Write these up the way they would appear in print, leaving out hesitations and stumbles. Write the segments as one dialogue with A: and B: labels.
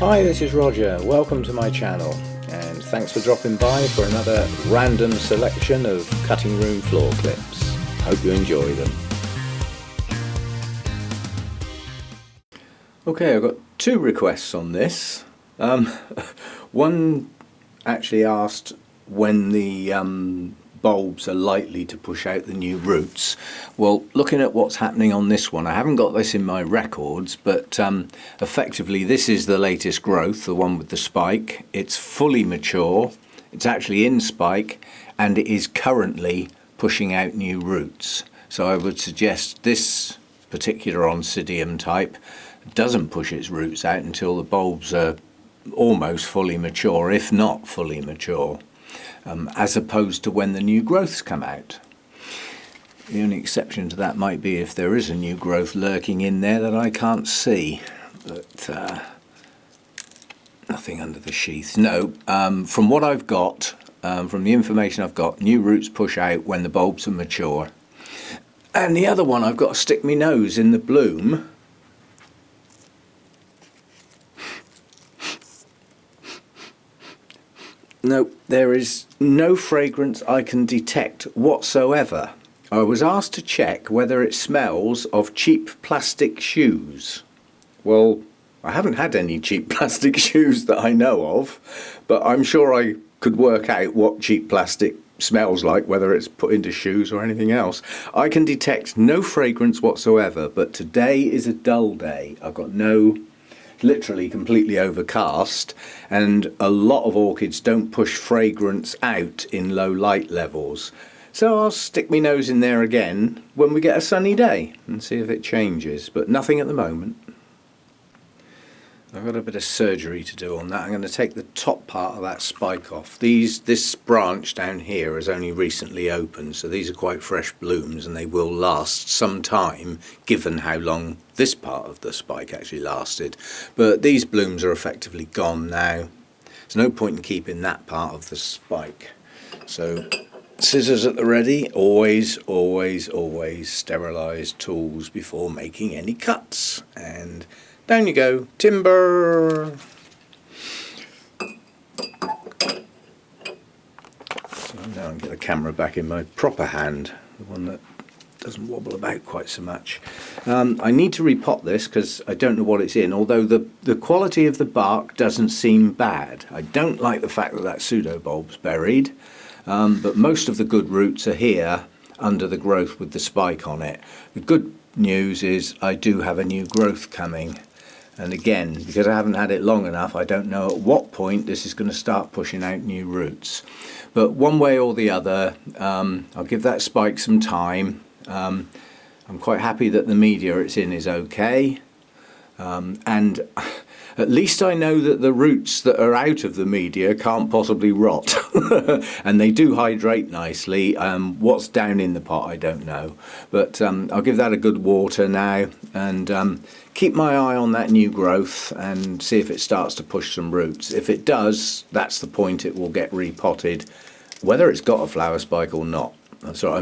A: Hi, this is Roger. Welcome to my channel and thanks for dropping by for another random selection of cutting room floor clips. Hope you enjoy them. Okay, I've got two requests on this. One actually asked when the bulbs are likely to push out the new roots. Well, looking at what's happening on this one, I haven't got this in my records, but effectively this is the latest growth, the one with the spike. It's fully mature, it's actually in spike, and it is currently pushing out new roots. So I would suggest this particular Oncidium type doesn't push its roots out until the bulbs are almost fully mature, if not fully mature. As opposed to when the new growths come out. The only exception to that might be if there is a new growth lurking in there that I can't see, but nothing under the sheath. No, from what I've got, from the information I've got, new roots push out when the bulbs are mature. And the other one, I've got to stick my nose in the bloom. No, there is no fragrance I can detect whatsoever. I was asked to check whether it smells of cheap plastic shoes. Well, I haven't had any cheap plastic shoes that I know of, but I'm sure I could work out what cheap plastic smells like, whether it's put into shoes or anything else. I can detect no fragrance whatsoever, but today is a dull day. I've got literally completely overcast, and a lot of orchids don't push fragrance out in low light levels. So I'll stick my nose in there again when we get a sunny day and see if it changes, but nothing at the moment. I've got a bit of surgery to do on that. I'm going to take the top part of that spike off. This branch down here has only recently opened, so these are quite fresh blooms and they will last some time given how long this part of the spike actually lasted. But these blooms are effectively gone now. There's no point in keeping that part of the spike. So scissors at the ready, always sterilise tools before making any cuts. And down you go, timber! So now I can get the camera back in my proper hand, the one that doesn't wobble about quite so much. I need to repot this because I don't know what it's in, although the quality of the bark doesn't seem bad. I don't like the fact that pseudo bulb's buried, but most of the good roots are here under the growth with the spike on it. The good news is I do have a new growth coming. And again, because I haven't had it long enough, I don't know at what point this is going to start pushing out new roots. But one way or the other, I'll give that spike some time. I'm quite happy that the media it's in is okay. And at least I know that the roots that are out of the media can't possibly rot. And they do hydrate nicely. What's down in the pot I don't know. But I'll give that a good water now and keep my eye on that new growth and see if it starts to push some roots. If it does, that's the point it will get repotted, whether it's got a flower spike or not. So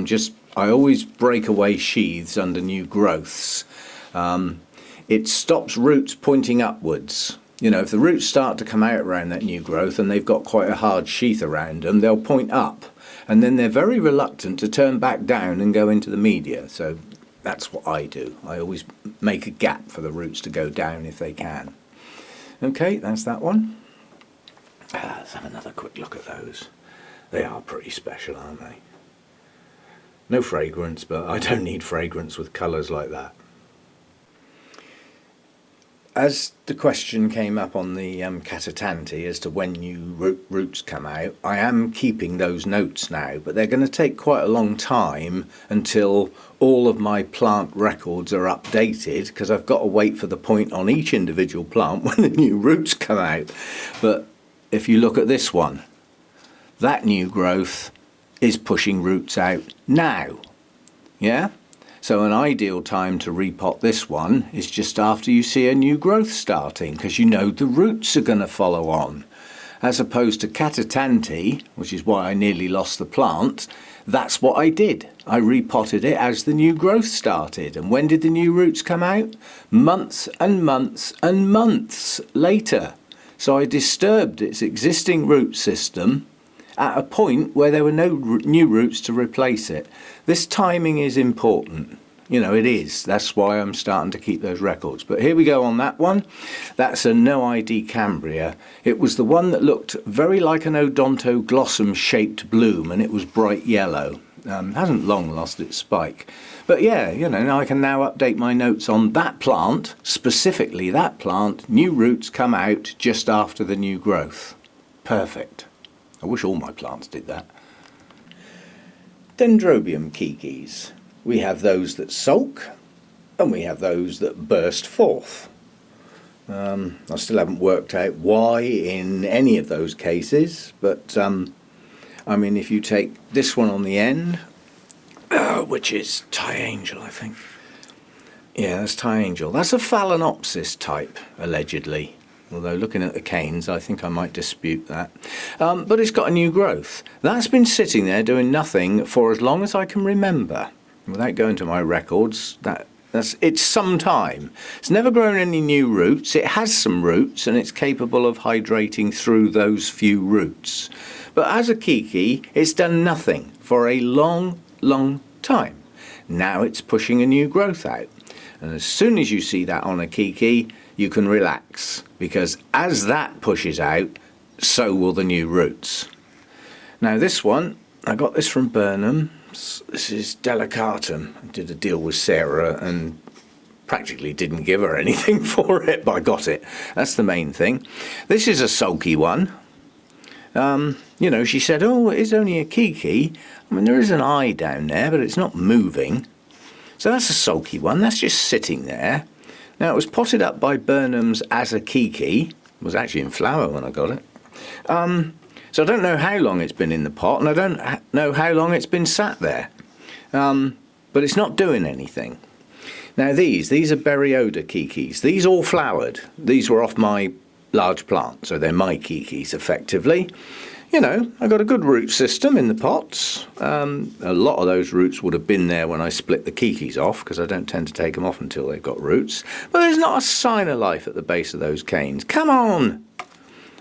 A: I always break away sheaths under new growths. It stops roots pointing upwards. You know, if the roots start to come out around that new growth and they've got quite a hard sheath around them, they'll point up. And then they're very reluctant to turn back down and go into the media. So that's what I do. I always make a gap for the roots to go down if they can. Okay, that's that one. Let's have another quick look at those. They are pretty special, aren't they? No fragrance, but I don't need fragrance with colours like that. As the question came up on the Catatanti as to when new roots come out, I am keeping those notes now, but they're going to take quite a long time until all of my plant records are updated, because I've got to wait for the point on each individual plant when the new roots come out. But if you look at this one, that new growth is pushing roots out now. Yeah? So an ideal time to repot this one is just after you see a new growth starting, because you know the roots are going to follow on. As opposed to Catatanti, which is why I nearly lost the plant, that's what I did. I repotted it as the new growth started. And when did the new roots come out? Months and months and months later. So I disturbed its existing root system at a point where there were no new roots to replace it. This timing is important. You know, it is. That's why I'm starting to keep those records. But here we go on that one. That's a no ID Cambria. It was the one that looked very like an odontoglossum shaped bloom, and it was bright yellow. Hasn't long lost its spike. But yeah, you know, I can now update my notes on that plant, specifically that plant. New roots come out just after the new growth. Perfect. I wish all my plants did that. Dendrobium kikis. We have those that sulk, and we have those that burst forth. I still haven't worked out why in any of those cases, but I mean, if you take this one on the end, which is Thai Angel, I think. Yeah, that's Thai Angel. That's a Phalaenopsis type, allegedly. Although looking at the canes, I think I might dispute that. But it's got a new growth. That's been sitting there doing nothing for as long as I can remember. Without going to my records, it's some time. It's never grown any new roots. It has some roots, and it's capable of hydrating through those few roots. But as a kiki, it's done nothing for a long, long time. Now it's pushing a new growth out. And as soon as you see that on a kiki, you can relax, because as that pushes out, so will the new roots. Now this one, I got this from Burnham. This is Delicatum. I did a deal with Sarah and practically didn't give her anything for it, but I got it. That's the main thing. This is a sulky one. You know, she said, oh, it is only a kiki. I mean, there is an eye down there, but it's not moving. So that's a sulky one. That's just sitting there. Now, it was potted up by Burnham's as a kiki. It was actually in flower when I got it. So I don't know how long it's been in the pot, and I don't know how long it's been sat there. But it's not doing anything. Now these are Berryoda kikis. These all flowered. These were off my large plant, so they're my kikis effectively. You know, I got a good root system in the pots. A lot of those roots would have been there when I split the kikis off, because I don't tend to take them off until they've got roots. But there's not a sign of life at the base of those canes. Come on!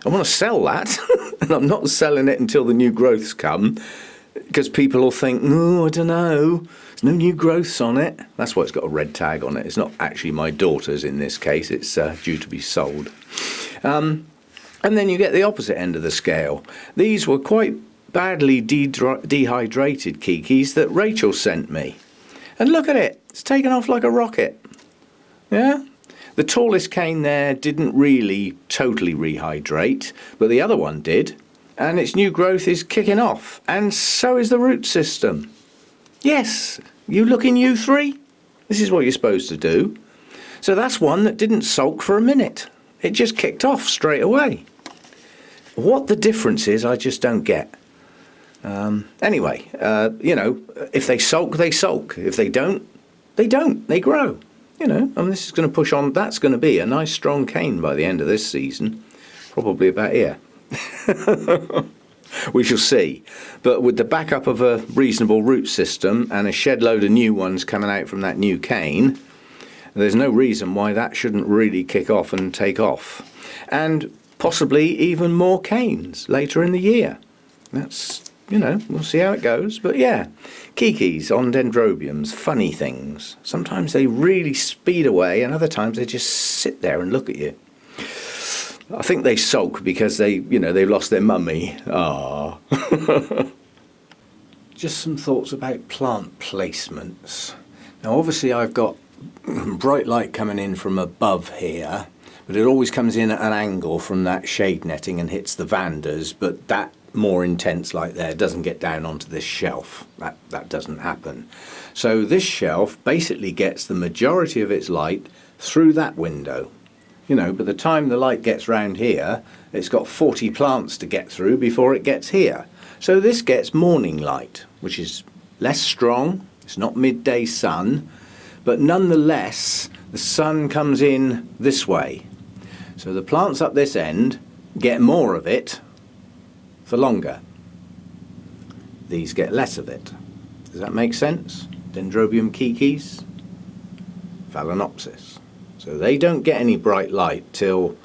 A: I want to sell that, and I'm not selling it until the new growths come, because people will think, oh, I don't know, there's no new growths on it. That's why it's got a red tag on it. It's not actually my daughter's in this case. It's due to be sold. And then you get the opposite end of the scale. These were quite badly dehydrated kikis that Rachel sent me. And look at it. It's taken off like a rocket. Yeah? The tallest cane there didn't really totally rehydrate, but the other one did. And its new growth is kicking off. And so is the root system. Yes, you look in U3. This is what you're supposed to do. So that's one that didn't sulk for a minute. It just kicked off straight away. What the difference is, I just don't get. Anyway, you know, if they sulk, they sulk. If they don't, they don't. They grow. You know, and this is going to push on. That's going to be a nice strong cane by the end of this season. Probably about here. We shall see. But with the backup of a reasonable root system and a shed load of new ones coming out from that new cane, there's no reason why that shouldn't really kick off and take off. And possibly even more canes later in the year. That's, you know, we'll see how it goes. But yeah, kikis on dendrobiums, funny things. Sometimes they really speed away, and other times they just sit there and look at you. I think they sulk because they've lost their mummy. Ah. Just some thoughts about plant placements. Now obviously I've got bright light coming in from above here, but it always comes in at an angle from that shade netting and hits the Vandas, but that more intense light there doesn't get down onto this shelf. That doesn't happen. So this shelf basically gets the majority of its light through that window. You know, by the time the light gets round here, it's got 40 plants to get through before it gets here. So this gets morning light, which is less strong. It's not midday sun, but nonetheless, the sun comes in this way. So the plants up this end get more of it for longer. These get less of it. Does that make sense? Dendrobium kikis, Phalaenopsis. So they don't get any bright light till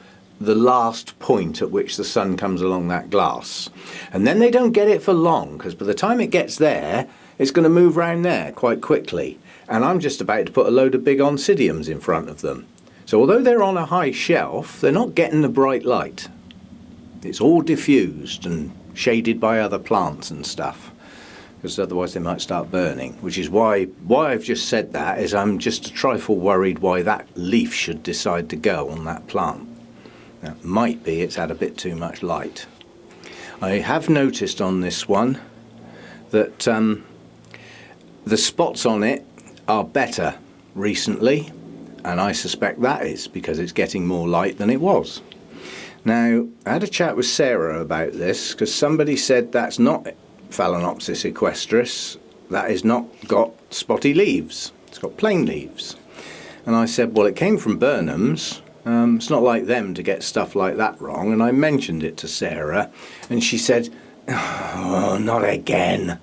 A: the last point at which the sun comes along that glass. And then they don't get it for long, because by the time it gets there, it's going to move round there quite quickly. And I'm just about to put a load of big oncidiums in front of them. So although they're on a high shelf, they're not getting the bright light. It's all diffused and shaded by other plants and stuff, because otherwise they might start burning, which is why I've just said that, is I'm just a trifle worried why that leaf should decide to go on that plant. Now, it might be it's had a bit too much light. I have noticed on this one that the spots on it are better recently, and I suspect that is because it's getting more light than it was. Now, I had a chat with Sarah about this, because somebody said that's not Phalaenopsis equestris, that has not got spotty leaves, it's got plain leaves. And I said, well, it came from Burnham's, it's not like them to get stuff like that wrong, and I mentioned it to Sarah, and she said, oh, not again.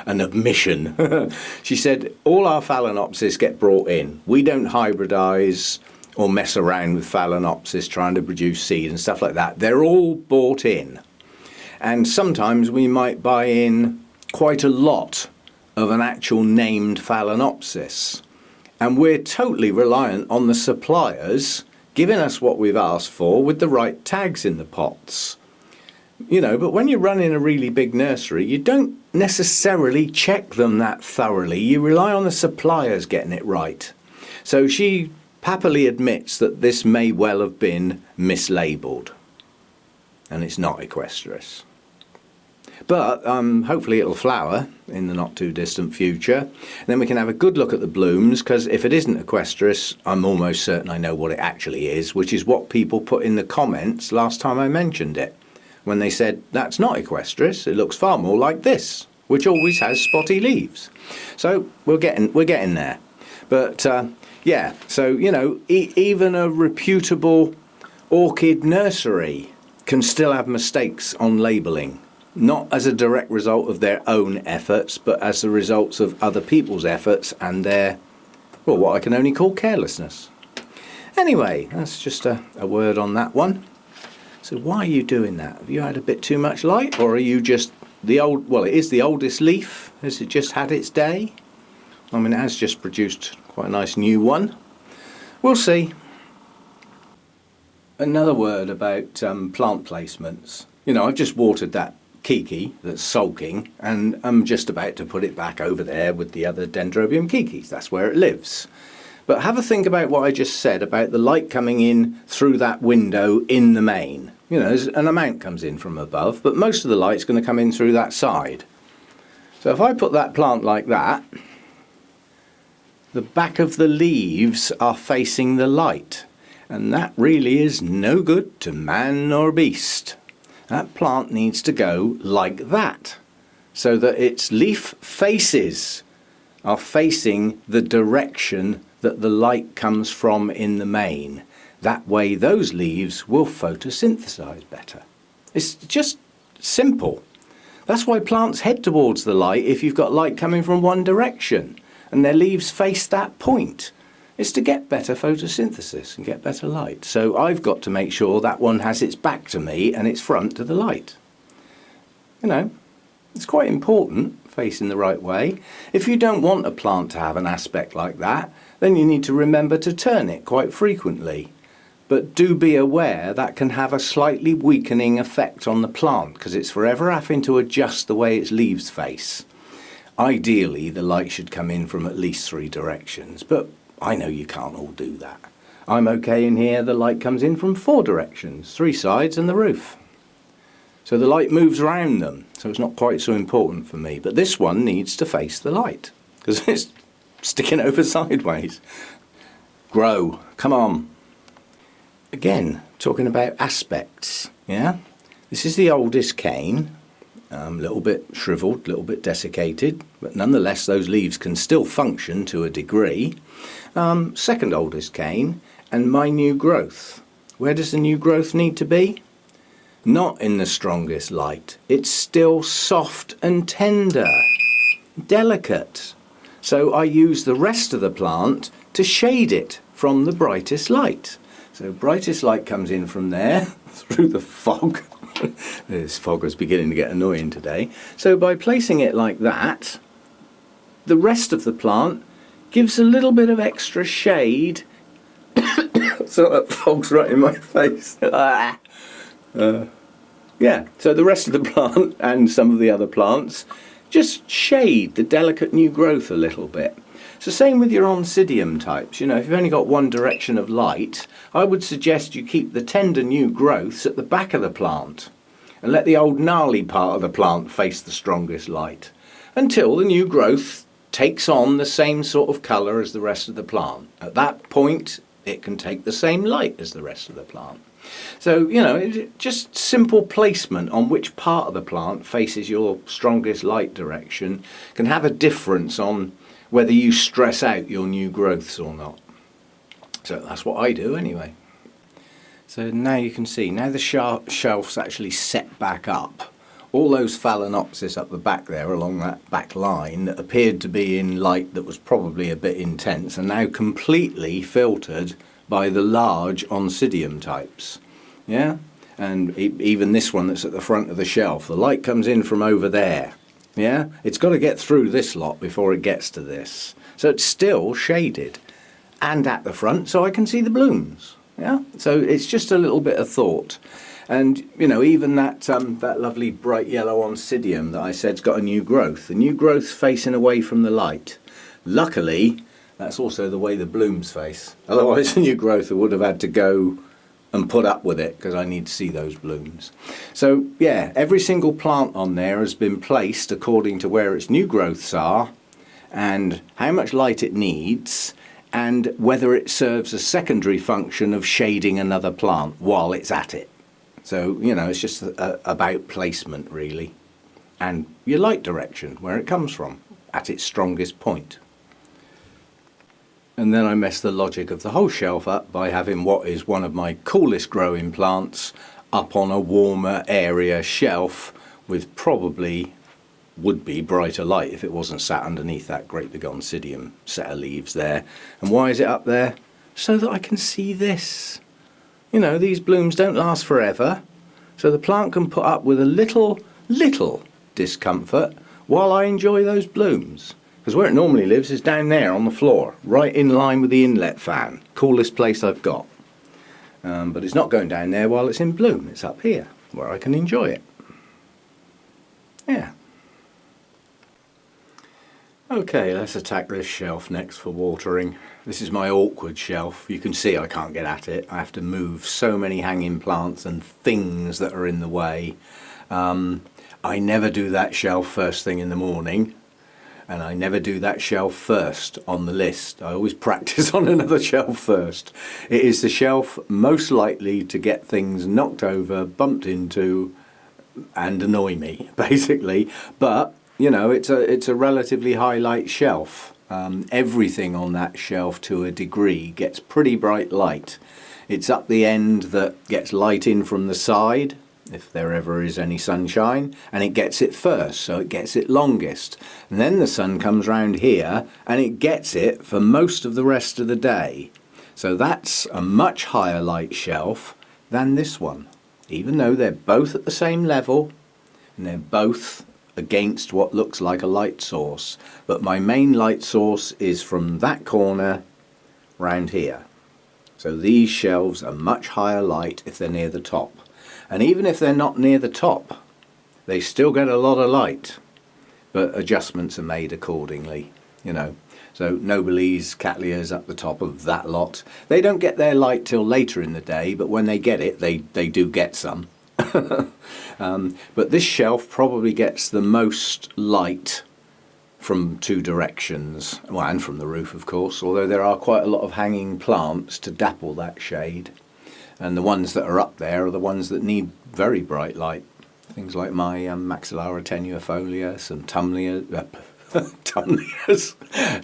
A: An admission. She said, all our Phalaenopsis get brought in. We don't hybridise or mess around with Phalaenopsis trying to produce seed and stuff like that. They're all bought in. And sometimes we might buy in quite a lot of an actual named Phalaenopsis. And we're totally reliant on the suppliers giving us what we've asked for with the right tags in the pots. You know, but when you're running a really big nursery, you don't necessarily check them that thoroughly. You rely on the suppliers getting it right. So she happily admits that this may well have been mislabelled, and it's not equestris. But hopefully it'll flower in the not too distant future, and then we can have a good look at the blooms, because if it isn't equestris, I'm almost certain I know what it actually is, which is what people put in the comments last time I mentioned it, when they said that's not equestris, it looks far more like this, which always has spotty leaves. So we're getting there. But yeah, so, you know, even a reputable orchid nursery can still have mistakes on labelling, not as a direct result of their own efforts, but as the results of other people's efforts and their, well, what I can only call carelessness. Anyway, that's just a word on that one. So why are you doing that? Have you had a bit too much light, or are you just the old, well, it is the oldest leaf. Has it just had its day? I mean, it has just produced quite a nice new one. We'll see. Another word about plant placements. You know, I've just watered that kiki that's sulking, and I'm just about to put it back over there with the other Dendrobium kikis. That's where it lives. But have a think about what I just said about the light coming in through that window in the main. You know, an amount comes in from above, but most of the light's going to come in through that side. So if I put that plant like that, the back of the leaves are facing the light, and that really is no good to man nor beast. That plant needs to go like that, so that its leaf faces are facing the direction that the light comes from in the main. That way those leaves will photosynthesize better. It's just simple. That's why plants head towards the light if you've got light coming from one direction and their leaves face that point. It's to get better photosynthesis and get better light. So I've got to make sure that one has its back to me and its front to the light. You know, it's quite important, facing the right way. If you don't want a plant to have an aspect like that, then you need to remember to turn it quite frequently. But do be aware that can have a slightly weakening effect on the plant, because it's forever having to adjust the way its leaves face. Ideally, the light should come in from at least 3 directions, but I know you can't all do that. I'm okay in here, the light comes in from 4 directions, 3 sides and the roof. So the light moves around them, so it's not quite so important for me. But this one needs to face the light, because it's sticking over sideways. Grow, come on. Again, talking about aspects, yeah? This is the oldest cane, a little bit shriveled, a little bit desiccated, but nonetheless those leaves can still function to a degree. Second oldest cane, and my new growth. Where does the new growth need to be? Not in the strongest light. It's still soft and tender, delicate. So I use the rest of the plant to shade it from the brightest light. So brightest light comes in from there through the fog. This fog is beginning to get annoying today. So by placing it like that, the rest of the plant gives a little bit of extra shade. So that fog's right in my face. Yeah, so the rest of the plant and some of the other plants just shade the delicate new growth a little bit. So same with your Oncidium types. You know, if you've only got one direction of light, I would suggest you keep the tender new growths at the back of the plant and let the old gnarly part of the plant face the strongest light until the new growth takes on the same sort of colour as the rest of the plant. At that point, it can take the same light as the rest of the plant. So, you know, just simple placement on which part of the plant faces your strongest light direction can have a difference on whether you stress out your new growths or not. So that's what I do anyway. So now you can see, now the shelf's actually set back up. All those Phalaenopsis up the back there along that back line that appeared to be in light that was probably a bit intense are now completely filtered by the large Oncidium types. Yeah, and even this one that's at the front of the shelf, the light comes in from over there. Yeah, it's got to get through this lot before it gets to this. So it's still shaded and at the front so I can see the blooms. Yeah, so it's just a little bit of thought. And, you know, even that lovely bright yellow Oncidium that I said's got a new growth. The new growth's facing away from the light. Luckily, that's also the way the blooms face. Otherwise, the new growth would have had to go and put up with it because I need to see those blooms. So yeah, every single plant on there has been placed according to where its new growths are and how much light it needs and whether it serves a secondary function of shading another plant while it's at it. So, you know, it's just about placement really and your light direction, where it comes from at its strongest point. And then I messed the logic of the whole shelf up by having what is one of my coolest growing plants up on a warmer area shelf with probably would be brighter light if it wasn't sat underneath that great big Oncidium set of leaves there. And why is it up there? So that I can see this. You know, these blooms don't last forever, so the plant can put up with a little discomfort while I enjoy those blooms. Because where it normally lives is down there on the floor, right in line with the inlet fan. Coolest place I've got. But it's not going down there while it's in bloom. It's up here, where I can enjoy it. Yeah. Okay, let's attack this shelf next for watering. This is my awkward shelf. You can see I can't get at it. I have to move so many hanging plants and things that are in the way. I never do that shelf first thing in the morning. And I never do that shelf first on the list. I always practice on another shelf first. It is the shelf most likely to get things knocked over, bumped into, and annoy me, basically. But, you know, it's a relatively high light shelf. Everything on that shelf to a degree gets pretty bright light. It's up the end that gets light in from the side, if there ever is any sunshine, and it gets it first, so it gets it longest. And then the sun comes round here and it gets it for most of the rest of the day. So that's a much higher light shelf than this one, even though they're both at the same level and they're both against what looks like a light source. But my main light source is from that corner round here. So these shelves are much higher light if they're near the top. And even if they're not near the top, they still get a lot of light, but adjustments are made accordingly, you know. So Nobiles, Cattleyas up the top of that lot. They don't get their light till later in the day, but when they get it, they do get some. But this shelf probably gets the most light from two directions, well, and from the roof, of course, although there are quite a lot of hanging plants to dapple that shade. And the ones that are up there are the ones that need very bright light. Things like my Maxillara tenuifolia, some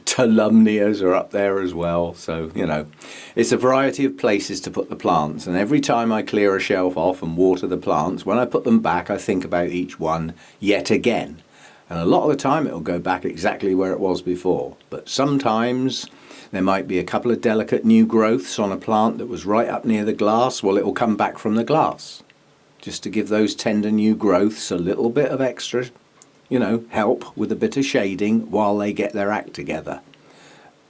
A: Tolumnias are up there as well. So, you know, it's a variety of places to put the plants. And every time I clear a shelf off and water the plants, when I put them back, I think about each one yet again. And a lot of the time it'll go back exactly where it was before. But sometimes There might be a couple of delicate new growths on a plant that was right up near the glass. Well, it will come back from the glass, just to give those tender new growths a little bit of extra, help with a bit of shading while they get their act together.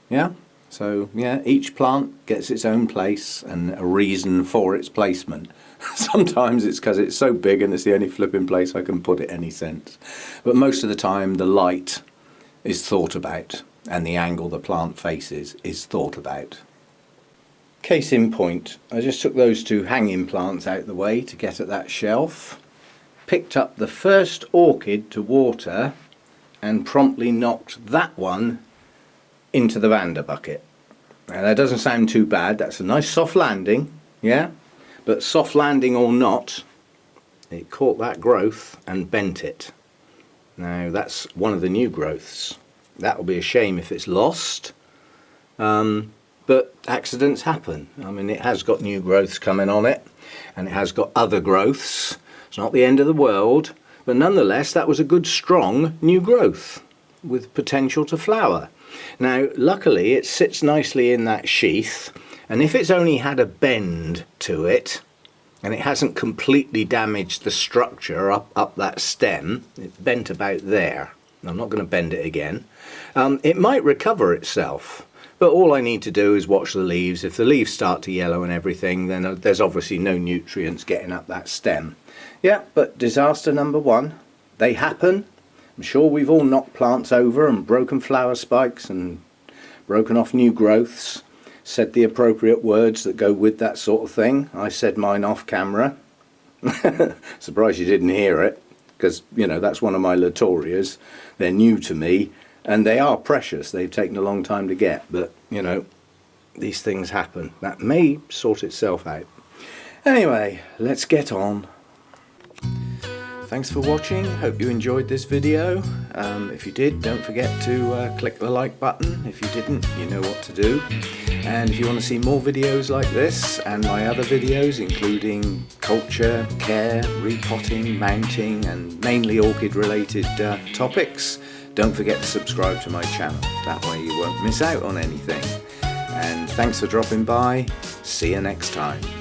A: Yeah? So, yeah, each plant gets its own place and a reason for its placement. Sometimes it's because it's so big and it's the only flipping place I can put it any sense. But most of the time the light is thought about and the angle the plant faces is thought about. Case in point, I just took those two hanging plants out the way to get at that shelf, picked up the first orchid to water and promptly knocked that one into the Vander bucket. Now that doesn't sound too bad, that's a nice soft landing, yeah? But soft landing or not, it caught that growth and bent it. Now that's one of the new growths. That will be a shame if it's lost, but accidents happen. I mean, it has got new growths coming on it, and it has got other growths. It's not the end of the world, but nonetheless that was a good strong new growth with potential to flower. Now luckily it sits nicely in that sheath, and if it's only had a bend to it and it hasn't completely damaged the structure up that stem, it's bent about there. I'm not going to bend it again. It might recover itself, but all I need to do is watch the leaves. If the leaves start to yellow and everything, then there's obviously no nutrients getting up that stem. Yeah, but disaster number one, they happen. I'm sure we've all knocked plants over and broken flower spikes and broken off new growths, said the appropriate words that go with that sort of thing. I said mine off camera. Surprised you didn't hear it, because, that's one of my Latorias. They're new to me, and they are precious. They've taken a long time to get, but, these things happen. That may sort itself out. Anyway, let's get on. Thanks for watching. Hope you enjoyed this video. If you did, don't forget to click the like button. If you didn't, you know what to do. And if you want to see more videos like this and my other videos, including culture, care, repotting, mounting, and mainly orchid related topics, don't forget to subscribe to my channel. That way you won't miss out on anything. And thanks for dropping by. See you next time.